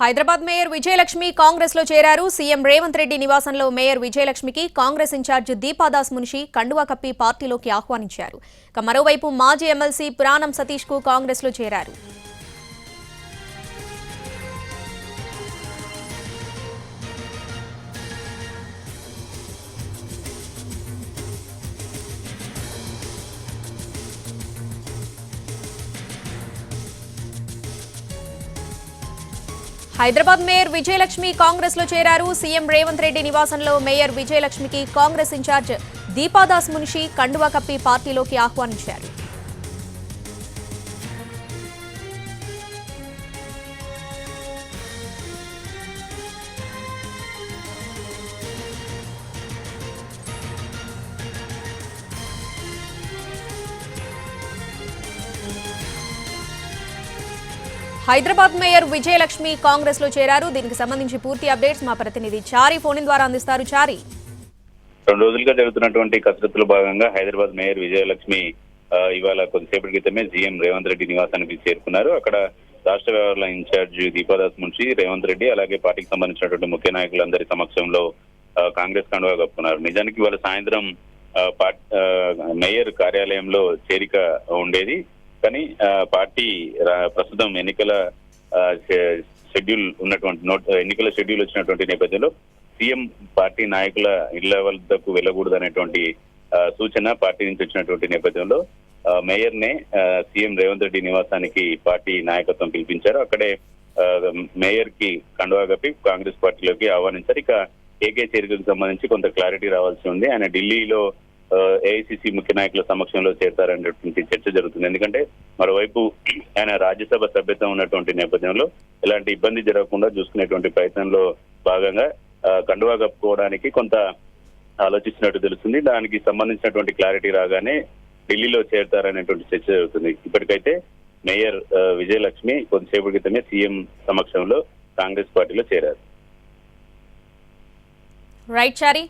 Hyderabad mayor Vijayalakshmi Congress లో చేరారు. CM Revanth Reddy నివాసంలో మేయర్ విజయలక్ష్మికి కాంగ్రెస్ ఇన్ఛార్జ్ దీపాదాస్ మున్షి కండువా కప్పి పార్టీలోకి ఆహ్వానించారు. మరోవైపు మాజీ ఎమ్మెల్సీ పురాణం సతీష్ కు కాంగ్రెస్ లో చేరారు. హైదరాబాద్ మేయర్ విజయలక్ష్మి కాంగ్రెస్ లో చేరారు. సీఎం రేవంత్ రెడ్డి నివాసంలో మేయర్ విజయలక్ష్మికి కాంగ్రెస్ ఇన్ఛార్జ్ దీపాదాస్ మున్షి కండువా కప్పి పార్టీలోకి ఆహ్వానించారు. హైదరాబాద్ మేయర్ విజయలక్ష్మి కాంగ్రెస్ లో చేరారు. దీనికి సంబంధించి పూర్తి అప్డేట్స్ మా ప్రతినిధి చారి ఫోన్ ద్వారా అందిస్తారు. చారి, 2 రోజులుగా జరుగుతున్నటువంటి కసరత్తులో భాగంగా హైదరాబాద్ మేయర్ విజయలక్ష్మి ఇవాళ కొద్దిసేపటి క్రితమే సీఎం రేవంత్ రెడ్డి నివాసానికి చేరుకున్నారు. అక్కడ రాష్ట్ర వ్యవహారాల ఇన్ఛార్జ్ దీపాదాస్ మున్షి, రేవంత్ రెడ్డి అలాగే పార్టీకి సంబంధించినటువంటి ముఖ్య నాయకులందరి సమక్షంలో కాంగ్రెస్ కండువా కప్పుకున్నారు. నిజానికి ఇవాళ సాయంత్రం మేయర్ కార్యాలయంలో చేరిక ఉండేది. కానీ పార్టీ ప్రస్తుతం ఎన్నికల షెడ్యూల్ వచ్చినటువంటి నేపథ్యంలో సీఎం పార్టీ నాయకుల ఇళ్ల వద్దకు వెళ్ళకూడదు అనేటువంటి సూచన పార్టీ నుంచి వచ్చినటువంటి నేపథ్యంలో మేయర్ నే సీఎం రేవంత్ రెడ్డి నివాసానికి పార్టీ నాయకత్వం పిలిపించారు. అక్కడే మేయర్ కి కండువా కప్పి కాంగ్రెస్ పార్టీలోకి ఆహ్వానించారు. ఇక ఏకే చేరికకు సంబంధించి కొంత క్లారిటీ రావాల్సి ఉంది. ఆయన ఢిల్లీలో ఏఐసిసి ముఖ్య నాయకుల సమక్షంలో చేరతారనేటువంటి చర్చ జరుగుతుంది. ఎందుకంటే మరోవైపు ఆయన రాజ్యసభ సభ్యత్వం ఉన్నటువంటి నేపథ్యంలో ఎలాంటి ఇబ్బంది జరగకుండా చూసుకునేటువంటి ప్రయత్నంలో భాగంగా కండువా కప్పుకోవడానికి కొంత ఆలోచిస్తున్నట్టు తెలుస్తుంది. దానికి సంబంధించినటువంటి క్లారిటీ రాగానే ఢిల్లీలో చేరతారనేటువంటి చర్చ జరుగుతుంది. ఇప్పటికైతే మేయర్ విజయలక్ష్మి కొద్దిసేపటి క్రితమే సీఎం సమక్షంలో కాంగ్రెస్ పార్టీలో చేరారు. రైట్ చారి.